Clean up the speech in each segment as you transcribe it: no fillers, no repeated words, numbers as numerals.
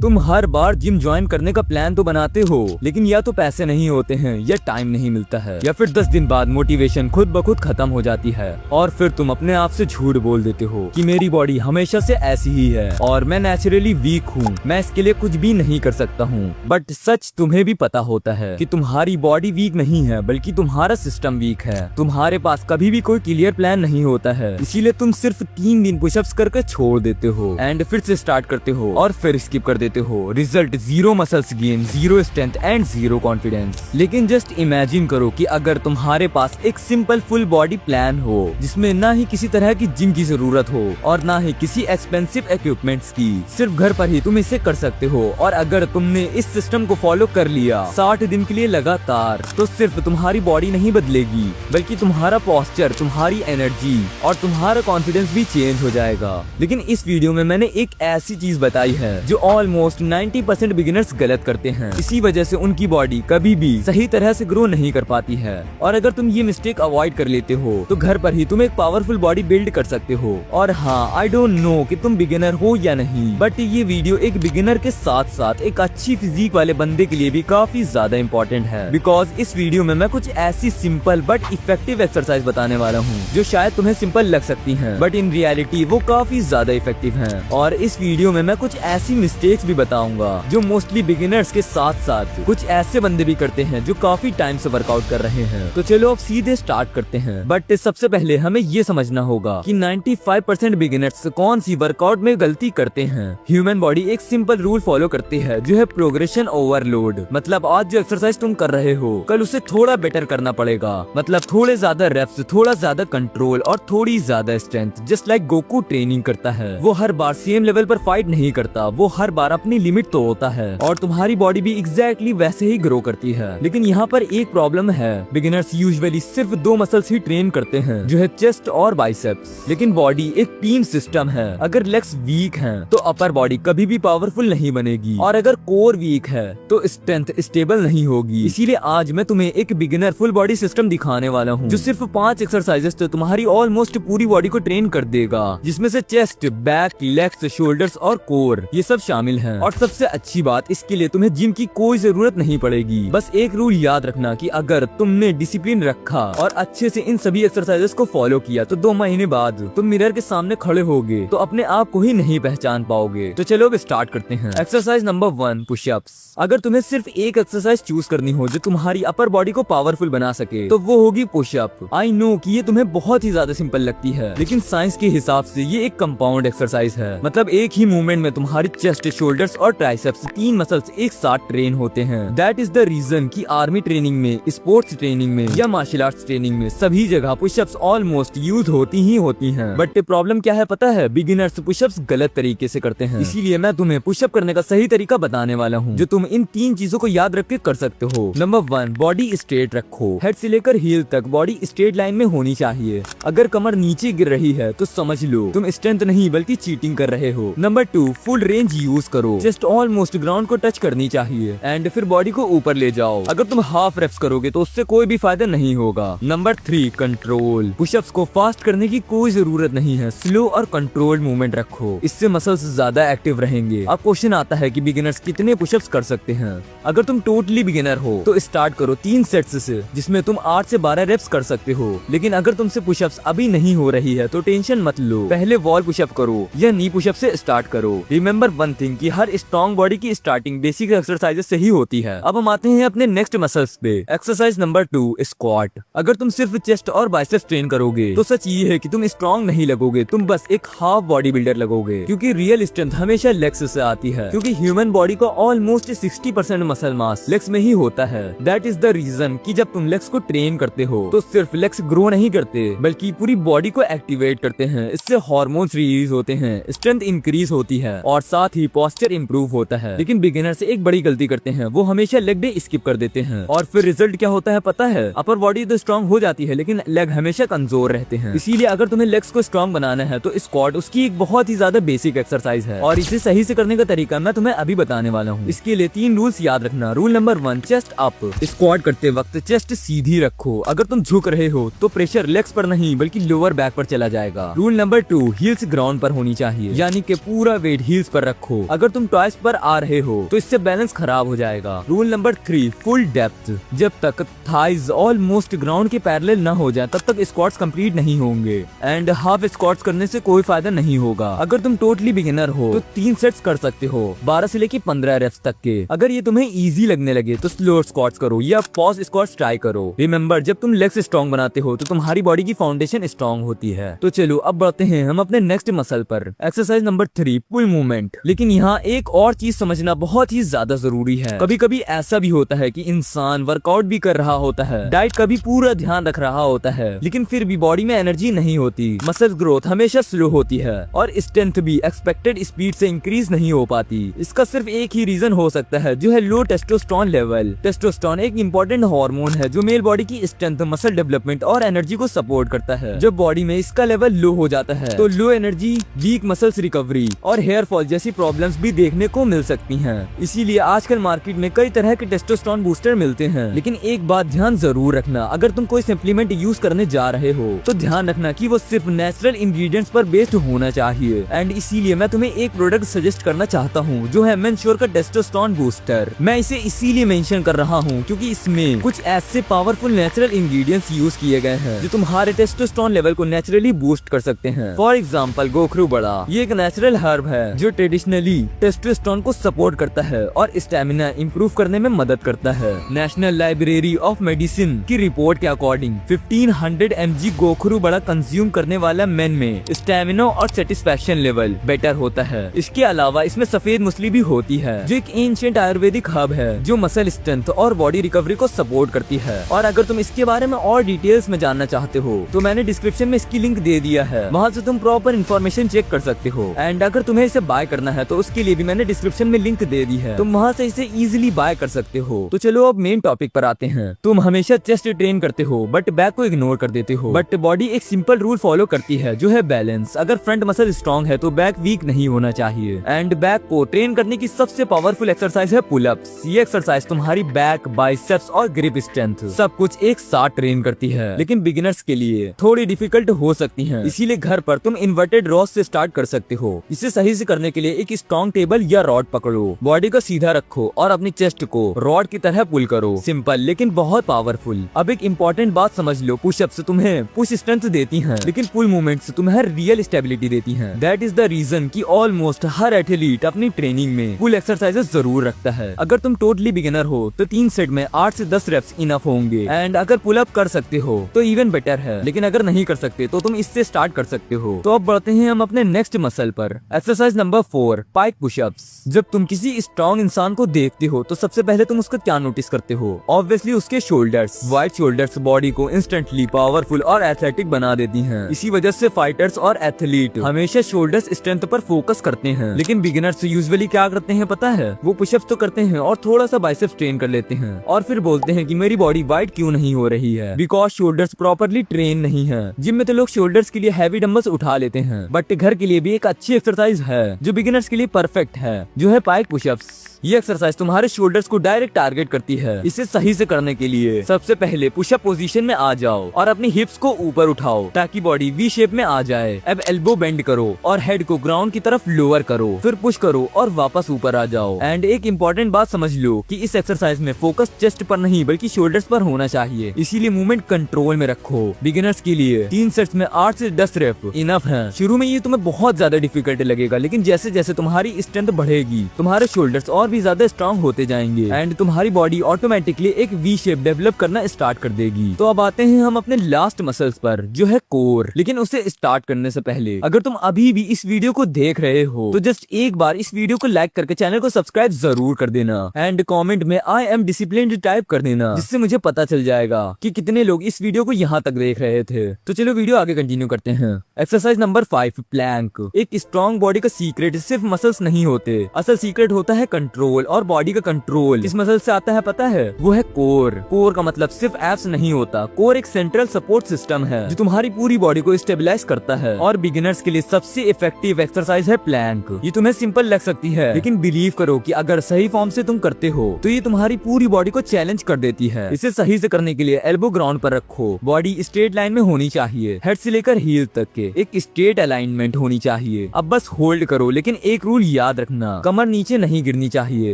तुम हर बार gym join करने का प्लान तो बनाते हो, लेकिन या तो पैसे नहीं होते हैं या टाइम नहीं मिलता है, या फिर 10 दिन बाद मोटिवेशन खुद ब खुद खत्म हो जाती है और फिर तुम अपने आप से झूठ बोल देते हो कि मेरी बॉडी हमेशा से ऐसी ही है और मैं नेचुरली वीक हूँ, मैं इसके लिए कुछ भी नहीं कर सकता हूँ। बट सच तुम्हें भी पता होता है कि तुम्हारी बॉडी वीक नहीं है, बल्कि तुम्हारा सिस्टम वीक है। तुम्हारे पास कभी भी कोई क्लियर प्लान नहीं होता है, इसीलिए तुम सिर्फ 3 दिन पुशअप्स करके छोड़ देते हो एंड फिर से स्टार्ट करते हो और फिर स्किप कर देते हो। Result 0 muscles gain, 0 strength and 0 confidence. लेकिन जस्ट इमेजिन करो कि अगर तुम्हारे पास एक सिंपल फुल बॉडी प्लान हो जिसमें ना ही किसी तरह की जिम की जरूरत हो और ना ही किसी एक्सपेंसिव इक्विपमेंट्स की, सिर्फ घर पर ही तुम इसे कर सकते हो। और अगर तुमने इस सिस्टम को फॉलो कर लिया 60 दिन के लिए लगातार, तो सिर्फ तुम्हारी बॉडी नहीं बदलेगी, बल्कि तुम्हारा पोस्चर, तुम्हारी एनर्जी और तुम्हारा कॉन्फिडेंस भी चेंज हो जाएगा। लेकिन इस वीडियो में मैंने एक ऐसी चीज बताई है जो ऑलमोस्ट 90% बिगिनर्स गलत करते हैं। इसी वजह से उनकी बॉडी कभी भी सही तरह से ग्रो नहीं कर पाती है। और अगर तुम ये मिस्टेक अवॉइड कर लेते हो तो घर पर ही तुम एक पावरफुल बॉडी बिल्ड कर सकते हो। और हाँ, आई डोंट नो कि तुम बिगिनर हो या नहीं, बट ये वीडियो एक बिगिनर के साथ साथ एक अच्छी फिजिक वाले बंदे के लिए भी काफी ज्यादा इम्पोर्टेंट है। बिकॉज इस वीडियो में मैं कुछ ऐसी सिंपल बट इफेक्टिव एक्सरसाइज बताने वाला हूँ जो शायद तुम्हें सिंपल लग सकती हैं, बट इन रियलिटी वो काफी ज्यादा इफेक्टिव हैं। और इस वीडियो में मैं कुछ ऐसी मिस्टेक्स भी बताऊंगा जो मोस्टली बिगिनर्स के साथ साथ कुछ ऐसे बंदे भी करते हैं जो काफी टाइम से वर्कआउट कर रहे हैं। तो चलो अब सीधे स्टार्ट करते हैं। बट सबसे पहले हमें ये समझना होगा कि 95% बिगिनर्स कौन सी वर्कआउट में गलती करते हैं। ह्यूमन बॉडी एक सिंपल रूल फॉलो करती है जो है प्रोग्रेशन ओवरलोड। मतलब आज जो एक्सरसाइज तुम कर रहे हो, कल उसे थोड़ा बेटर करना पड़ेगा। मतलब थोड़े ज्यादा रेप्स, थोड़ा ज्यादा कंट्रोल और थोड़ी ज्यादा strength. Just like Goku training करता है, वो हर बार सेम लेवल पर फाइट नहीं करता, वो हर बार अपनी लिमिट तो होता है। और तुम्हारी बॉडी भी एग्जैक्टली वैसे ही ग्रो करती है। लेकिन यहाँ पर एक प्रॉब्लम है, बिगिनर्स यूजुअली सिर्फ 2 मसल्स ही ट्रेन करते हैं जो है चेस्ट और बाइसेप्स। लेकिन बॉडी एक टीम सिस्टम है। अगर लेग्स वीक हैं तो अपर बॉडी कभी भी पावरफुल नहीं बनेगी, और अगर कोर वीक है तो स्ट्रेंथ स्टेबल नहीं होगी। इसीलिए आज मैं तुम्हें एक बिगिनर फुल बॉडी सिस्टम दिखाने वाला हूँ जो सिर्फ 5 एक्सरसाइजेस से तुम्हारी ऑलमोस्ट पूरी बॉडी को ट्रेन कर देगा, जिसमें से चेस्ट, बैक, लेग्स, शोल्डर्स और कोर ये सब शामिल हैं। और सबसे अच्छी बात, इसके लिए तुम्हें जिम की कोई जरूरत नहीं पड़ेगी। बस एक रूल याद रखना कि अगर तुमने डिसिप्लिन रखा और अच्छे से इन सभी एक्सरसाइजेस को फॉलो किया तो 2 महीने बाद तुम मिरर के सामने खड़े होगे तो अपने आप को ही नहीं पहचान पाओगे। तो चलो अब स्टार्ट करते हैं। Exercise number 1, pushups. अगर तुम्हें सिर्फ एक एक्सरसाइज चूज करनी हो जो तुम्हारी अपर बॉडी को पावरफुल बना सके तो वो होगी पुशअप। आई नो कि ये तुम्हें बहुत ही ज्यादा सिंपल लगती है, लेकिन साइंस के हिसाब से ये एक कंपाउंड एक्सरसाइज है। मतलब एक ही मूवमेंट में तुम्हारी चेस्ट, शोल्डर्स और ट्राइसेप्स 3 मसल्स एक साथ ट्रेन होते हैं। दैट इज द रीजन कि आर्मी ट्रेनिंग में, स्पोर्ट्स ट्रेनिंग में या मार्शल आर्ट्स ट्रेनिंग में सभी जगह पुशअप्स ऑलमोस्ट यूज होती ही होती हैं। बट प्रॉब्लम क्या है पता है? बिगिनर्स पुशअप्स गलत तरीके से करते हैं। इसीलिए मैं तुम्हें पुशअप करने का सही तरीका बताने वाला हूँ जो तुम इन 3 चीजों को याद रख के कर सकते हो। नंबर 1, बॉडी स्ट्रेट रखो। हेड से लेकर हील तक बॉडी स्ट्रेट लाइन में होनी चाहिए। अगर कमर नीचे गिर रही है तो समझ लो तुम स्ट्रेंथ नहीं बल्कि चीटिंग कर रहे हो। नंबर 2, फुल रेंज यूज करो। जस्ट ऑलमोस्ट ग्राउंड को टच करनी चाहिए एंड फिर बॉडी को ऊपर ले जाओ। अगर तुम हाफ रेप्स करोगे तो उससे कोई भी फायदा नहीं होगा। Number 3, control. पुशअप्स को फास्ट करने की कोई जरूरत नहीं है, स्लो और कंट्रोल्ड मूवमेंट रखो, इससे मसल्स ज्यादा एक्टिव रहेंगे। अब क्वेश्चन आता है कि बिगिनर्स कितने पुशअप्स कर सकते हैं। अगर तुम टोटली बिगिनर हो तो स्टार्ट करो 3 सेट्स से, जिसमें तुम 8 से 12 रेप्स कर सकते हो। लेकिन अगर तुमसे पुशअप्स अभी नहीं हो रही है तो टेंशन मत लो, पहले वॉल पुशअप करो या नी पुशअप से स्टार्ट करो। रिमेम्बर वन थिंग कि हर स्ट्रॉन्ग बॉडी की स्टार्टिंग बेसिक एक्सरसाइजेस से ही होती है। अब हम आते हैं अपने नेक्स्ट मसल्स पे। Exercise number 2, squat. अगर तुम सिर्फ चेस्ट और बाइसेप्स ट्रेन करोगे तो सच ये है कि तुम स्ट्रॉन्ग नहीं लगोगे, तुम बस एक हाफ बॉडी बिल्डर लगोगे। क्योंकि रियल स्ट्रेंथ हमेशा लेग्स से आती है, क्योंकि ह्यूमन बॉडी का ऑलमोस्ट 60% मसल मास लेग्स में ही होता है। दैट इज द रीजन कि जब तुम लेग्स को ट्रेन करते हो तो सिर्फ लेग्स ग्रो नहीं करते बल्कि पूरी बॉडी को एक्टिवेट करते हैं। इससे हार्मोन्स रिलीज होते हैं, स्ट्रेंथ इंक्रीज होती है और साथ ही पोस्चर इंप्रूव होता है। लेकिन बिगिनर्स एक बड़ी गलती करते हैं, वो हमेशा लेग डे स्किप कर देते हैं और फिर रिजल्ट क्या होता है पता है? अपर बॉडी तो स्ट्रॉन्ग हो जाती है लेकिन लेग हमेशा कमजोर रहते हैं। इसीलिए अगर तुम्हें लेग्स को स्ट्रॉन्ग बनाना है तो स्क्वाट उसकी एक बहुत ही ज्यादा बेसिक एक्सरसाइज है और इसे सही से करने का तरीका मैं तुम्हें अभी बताने वाला हूँ। इसके लिए 3 रूल्स याद रखना। Rule number 1, chest up. Squat करते वक्त चेस्ट सीधी रखो। अगर तुम झुक रहे हो तो प्रेशर लेग्स पर नहीं बल्कि लोअर बैक पर चला जाएगा। रूल नंबर 2, हील्स ग्राउंड पर होनी चाहिए, यानी कि पूरा वेट हील्स पर रखो। अगर तुम टॉयज पर आ रहे हो तो इससे बैलेंस खराब हो जाएगा। Rule number 3, full depth. जब तक थाइज ऑलमोस्ट ग्राउंड के पैरेलल न हो जाए तब तक स्क्वाट्स कंप्लीट नहीं होंगे एंड हाफ स्क्वाट्स करने से कोई फायदा नहीं होगा। अगर तुम टोटली बिगिनर हो तो 3 सेट्स कर सकते हो, 12 से लेके 15 रेप्स तक के। अगर ये तुम्हें इजी लगने लगे तो स्लो स्क्वाट्स करो या पॉज स्क्वाट्स ट्राई करो। रिमेम्बर, जब तुम लेग्स स्ट्रॉन्ग बनाते हो तो तुम्हारी बॉडी की फाउंडेशन स्ट्रॉन्ग होती है। तो चलो अब बढ़ते हैं हम अपने नेक्स्ट मसल पर। एक्सरसाइज नंबर 3, पुल मूवमेंट। लेकिन यहाँ एक और चीज समझना बहुत ही ज्यादा जरूरी है। कभी कभी ऐसा भी होता है कि इंसान वर्कआउट भी कर रहा होता है, डाइट का भी पूरा ध्यान रख रहा होता है, लेकिन फिर भी बॉडी में एनर्जी नहीं होती। मसल ग्रोथ हमेशा स्लो होती है और स्ट्रेंथ भी एक्सपेक्टेड स्पीड से इंक्रीज नहीं हो पाती। इसका सिर्फ एक ही रीजन हो सकता है, जो है लो टेस्टोस्टेरोन लेवल। टेस्टोस्टेरोन एक इंपॉर्टेंट हार्मोन है जो मेल बॉडी की स्ट्रेंथ, मसल डेवलपमेंट और एनर्जी को सपोर्ट करता है। जब बॉडी में इसका लेवल लो हो जाता है तो low energy, week muscles recovery और हेयर फॉल जैसी प्रॉब्लम्स भी देखने को मिल सकती हैं। इसीलिए आजकल मार्केट में कई तरह के टेस्टोस्टेरोन बूस्टर मिलते हैं। लेकिन एक बात ध्यान जरूर रखना, अगर तुम कोई सप्लीमेंट यूज करने जा रहे हो तो ध्यान रखना कि वो सिर्फ नेचुरल इंग्रेडिएंट्स पर बेस्ड होना चाहिए। एंड इसीलिए मैं तुम्हें एक प्रोडक्ट सजेस्ट करना चाहता हूँ जो है मेंश्योर का टेस्टोस्टेरोन बूस्टर। मैं इसे इसीलिए मेंशन कर रहा हूँ क्योंकि इसमें कुछ ऐसे पावरफुल नेचुरल इंग्रेडिएंट्स यूज किए गए हैं जो तुम्हारे टेस्टोस्टेरोन लेवल को नेचुरली बूस्ट कर सकते हैं। फॉर एग्जाम्पल, गोखरू बड़ा, ये एक नेचुरल हर्ब है जो ट्रेडिशनली टेस्टोस्टेरोन को सपोर्ट करता है और स्टेमिना इंप्रूव करने में मदद करता है। नेशनल लाइब्रेरी ऑफ मेडिसिन की रिपोर्ट के अकॉर्डिंग 1500 mg गोखरू बड़ा कंज्यूम करने वाला मेन में स्टेमिना और सेटिस्फैक्शन लेवल बेटर होता है। इसके अलावा इसमें सफेद मूसली भी होती है जो एक एंशिएंट आयुर्वेदिक हर्ब है जो मसल स्ट्रेंथ और बॉडी रिकवरी को सपोर्ट करती है। और अगर तुम इसके बारे में और डिटेल्स में जानना चाहते हो तो मैंने डिस्क्रिप्शन में इसकी लिंक दे दिया है, वहाँ से तुम प्रॉपर इन्फॉर्मेशन चेक कर सकते हो। एंड अगर तुम्हें इसे बाय करना है तो उसके लिए भी मैंने डिस्क्रिप्शन में लिंक दे दी है, तुम वहाँ से इसे इजीली बाय कर सकते हो। तो चलो अब मेन टॉपिक पर आते हैं। तुम हमेशा चेस्ट ट्रेन करते हो बट बैक को इग्नोर कर देते हो, बट बॉडी एक सिंपल रूल फॉलो करती है जो है बैलेंस। अगर फ्रंट मसल स्ट्रॉन्ग है तो बैक वीक नहीं होना चाहिए। एंड बैक को ट्रेन करने की सबसे पावरफुल एक्सरसाइज है पुल अप्स। ये एक्सरसाइज तुम्हारी बैक, बाइसेप्स और ग्रिप स्ट्रेंथ सब कुछ एक साथ ट्रेन करती है, लेकिन बिगिनर्स के लिए थोड़ी डिफिकल्ट हो सकती है। इसीलिए घर पर तुम इन्वर्टेड रॉड से स्टार्ट कर सकते हो। इसे सही से करने के लिए एक स्ट्रॉन्ग टेबल या रॉड पकड़ो, बॉडी को सीधा रखो और अपनी चेस्ट को रॉड की तरह पुल करो। सिंपल लेकिन बहुत पावरफुल। अब एक इम्पोर्टेंट बात समझ लो, पुशअप्स तुम्हें पुश स्ट्रेंथ देती हैं, लेकिन पुल मूवमेंट्स तुम्हें रियल स्टेबिलिटी देती हैं। दैट इज द रीजन कि ऑलमोस्ट हर एथलीट अपनी ट्रेनिंग में पुल एक्सरसाइजेस जरूर रखता है। अगर तुम टोटली बिगिनर हो तो 3 सेट में 8 से 10 रेप्स इनफ होंगे। एंड अगर पुल अप कर सकते हो तो इवन बेटर है, लेकिन अगर नहीं कर सकते तो तुम इससे स्टार्ट कर सकते हो। तो अब बढ़ते हैं हम अपने नेक्स्ट मसल पर। Exercise number 4, pike pushups. जब तुम किसी स्ट्रॉन्ग इंसान को देखते हो तो सबसे पहले तुम उसका क्या नोटिस करते हो? ऑब्वियसली उसके शोल्डर्स। वाइड शोल्डर्स बॉडी को इंस्टेंटली पावरफुल और एथलेटिक बना देती हैं। इसी वजह से फाइटर्स और एथलीट हमेशा शोल्डर्स स्ट्रेंथ पर फोकस करते हैं। लेकिन बिगिनर्स यूजुअली क्या करते हैं पता है? वो पुशअप्स तो करते हैं और थोड़ा सा बाइसेप्स ट्रेन कर लेते हैं और फिर बोलते हैं कि मेरी बॉडी वाइड क्यों नहीं हो रही है, बिकॉज शोल्डर्स प्रॉपरली ट्रेन नहीं है। जिम में तो लोग शोल्डर्स के लिए हैवी डंबल्स उठा लेते हैं, बट घर के लिए भी एक अच्छी एक्सरसाइज है जो बिगिनर्स के लिए परफेक्ट है, जो है पाइक पुशअप्स। ये एक्सरसाइज तुम्हारे शोल्डर्स को डायरेक्ट टारगेट करती है। इसे सही से करने के लिए सबसे पहले पुशअप पोजीशन में आ जाओ और अपनी हिप्स को ऊपर उठाओ ताकि बॉडी वी शेप में आ जाए। अब एल्बो बेंड करो और हेड को ग्राउंड की तरफ लोअर करो, फिर पुश करो और वापस ऊपर आ जाओ। एंड एक इम्पोर्टेंट बात समझ लो कि इस एक्सरसाइज में फोकस चेस्ट पर नहीं बल्कि शोल्डर्स पर होना चाहिए, इसीलिए मूवमेंट कंट्रोल में रखो। बिगिनर्स के लिए 3 सेट्स में 8 से 10 रेप इनफ है। शुरू में ये तुम्हें बहुत ज्यादा डिफिकल्ट लगेगा, लेकिन जैसे जैसे तुम्हारी स्ट्रेंथ बढ़ेगी तुम्हारे शोल्डर्स और भी ज्यादा स्ट्रॉन्ग होते जाएंगे एंड तुम्हारी बॉडी ऑटोमेटिकली एक वी शेप डेवलप करना स्टार्ट कर देगी। तो अब आते हैं हम अपने लास्ट मसल्स पर जो है कोर। लेकिन उसे स्टार्ट करने से पहले अगर तुम अभी भी इस वीडियो को देख रहे हो तो जस्ट एक बार इस वीडियो को लाइक करके चैनल को सब्सक्राइब जरूर कर देना एंड कमेंट में आई एम डिसिप्लिन्ड टाइप कर देना, जिससे मुझे पता चल जाएगा कि कितने लोग इस वीडियो को यहाँ तक देख रहे थे। तो चलो वीडियो आगे कंटिन्यू करते हैं। Exercise number 5, plank. एक स्ट्रॉन्ग बॉडी का सीक्रेट सिर्फ मसल्स नहीं होते, असल सीक्रेट होता है कंट्रोल और बॉडी का कंट्रोल किस मसल से आता है पता है? वो है कोर। कोर का मतलब सिर्फ एब्स नहीं होता, कोर एक सेंट्रल सपोर्ट सिस्टम है जो तुम्हारी पूरी बॉडी को स्टेबलाइज करता है। और बिगिनर्स के लिए सबसे इफेक्टिव एक्सरसाइज है प्लैंक। ये तुम्हें सिंपल लग सकती है, लेकिन बिलीव करो कि अगर सही फॉर्म से तुम करते हो तो ये तुम्हारी पूरी बॉडी को चैलेंज कर देती है। इसे सही से करने के लिए एल्बो ग्राउंड पर रखो, बॉडी स्ट्रेट लाइन में होनी चाहिए, हेड से लेकर हील तक के एक स्ट्रेट अलाइनमेंट होनी चाहिए। अब बस होल्ड करो, लेकिन एक रूल याद रखना, कमर नीचे नहीं गिरनी चाहिए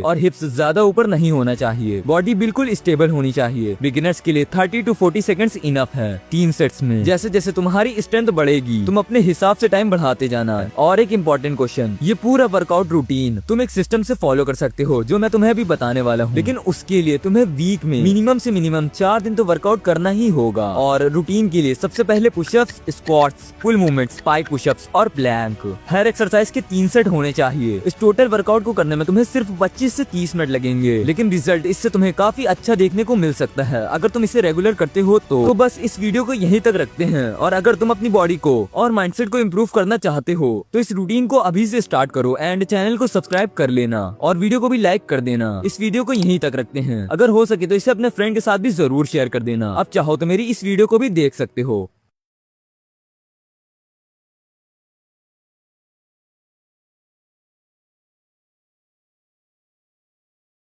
और हिप्स ज्यादा ऊपर नहीं होना चाहिए। बॉडी बिल्कुल स्टेबल होनी चाहिए। बिगिनर्स के लिए 30 to 40 सेकंड्स इनफ है 3 सेट्स में। जैसे जैसे तुम्हारी स्ट्रेंथ बढ़ेगी तुम अपने हिसाब से टाइम बढ़ाते जाना। और एक इम्पोर्टेंट क्वेश्चन, ये पूरा वर्कआउट रूटीन तुम एक सिस्टम से फॉलो कर सकते हो जो मैं तुम्हें अभी बताने वाला हूँ, लेकिन उसके लिए तुम्हें वीक में मिनिमम से मिनिमम 4 दिन तो वर्कआउट करना ही होगा। और रूटीन के लिए सबसे पहले pushups, squats, full movements, spike pushups और प्लैंक। हर एक्सरसाइज के 3 सेट होने चाहिए। इस टोटल वर्कआउट को करने में तुम्हें सिर्फ 25 से 30 मिनट लगेंगे, लेकिन रिजल्ट इससे तुम्हें काफी अच्छा देखने को मिल सकता है अगर तुम इसे रेगुलर करते हो तो बस इस वीडियो को यहीं तक रखते हैं। और अगर तुम अपनी बॉडी को और माइंडसेट को इम्प्रूव करना चाहते हो तो इस रूटीन को अभी से स्टार्ट करो एंड चैनल को सब्सक्राइब कर लेना और वीडियो को भी लाइक कर देना। इस वीडियो को यहीं तक रखते हैं। अगर हो सके तो इसे अपने फ्रेंड के साथ भी जरूर शेयर कर देना। अब चाहो तो मेरी इस वीडियो को भी देख सकते हो।